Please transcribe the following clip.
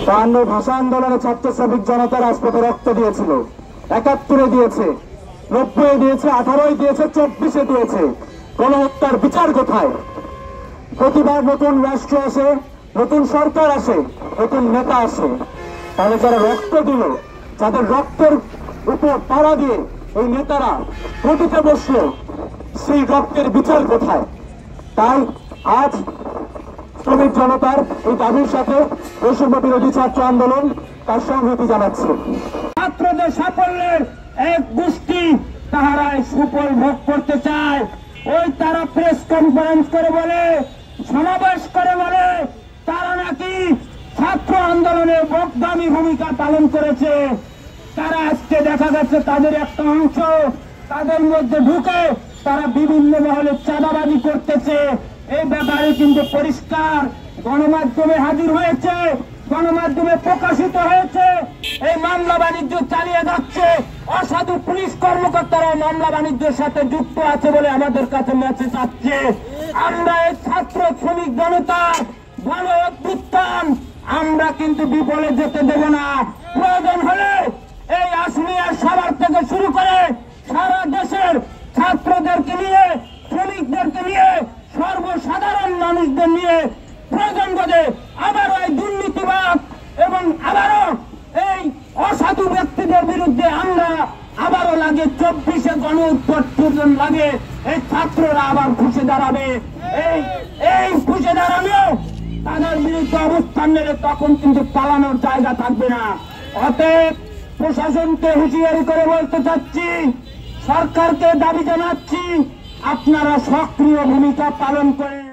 52 ভাষা আন্দোলনে ছাত্র শ্রমিক জনতা রাজপথে রক্ত দিয়েছিল, 71-এ দিয়েছে, 90-এ দিয়েছে, 18-এ দিয়েছে, 24-এ দিয়েছে। গণহত্যার বিচার কোথায়? প্রতিবার নতুন রাষ্ট্র আসে, নতুন সরকার আসে, নতুন নেতা আসে, তাহলে যারা রক্ত দিল, যাদের রক্তের উপর পাড়া দিয়ে এই নেতারা গদিতে বসলো, সেই রক্তের বিচার কোথায়? তাই আজ শ্রমিক জনতার এই দাবির সাথে বৈষম্য বিরোধী ছাত্র আন্দোলন তার সংহতি জানাচ্ছে। ছাত্রদের সাফল্যের এক গোষ্ঠী তাহারাই সুফল ভোগ করতে চায়। ওই তারা প্রেস কনফারেন্স করে বলে, সমাবেশ করে বলে তারা নাকি ছাত্র আন্দোলনে বকদামি ভূমিকা পালন করেছে। তারা আজকে দেখা যাচ্ছে তাদের একটা অংশ তাদের মধ্যে ঢুকে তারা বিভিন্ন মহলে চাঁদাবাজি করতেছে। এই ব্যাপারে কিন্তু পরিষ্কার গণমাধ্যমে হাজির হয়েছে, গণমাধ্যমে প্রকাশিত হয়েছে। এই মামলা বাণিজ্য চালিয়ে যাচ্ছে, অসাধু পুলিশ কর্মকর্তারা মামলা বাণিজ্যের সাথে যুক্ত আছে বলে আমাদের কাছে মেসেজ আসছে। আমরা এই ছাত্র শ্রমিক জনতা গণ অভ্যুত্থান আমরা কিন্তু বিফলে যেতে দেব না। প্রয়োজন হলে এই আসমিয়ার সবার থেকে শুরু করে সারা দেশের ছাত্রদেরকে নিয়ে, শ্রমিকদেরকে নিয়ে, সর্বসাধারণ মানুষদের নিয়ে প্রয়োজন বোধে আবারও এই দুর্নীতিবাদ এবং আবারও এই অসাধু ব্যক্তিদের বিরুদ্ধে আমরা আবারও লাগে 24-এ গণ উৎপাদন লাগে এই ছাত্ররা আবার ঘুষে দাঁড়াবে। এই ঘুষে দাঁড়ালেও তাদের বিরুদ্ধে অবস্থান নিলে তখন কিন্তু পালানোর জায়গা থাকবে না। অতএব প্রশাসনকে হুঁশিয়ারি করে বলতে চাচ্ছি, সরকারকে দাবি জানাচ্ছি, আপনারা সক্রিয় ভূমিকা পালন করেন।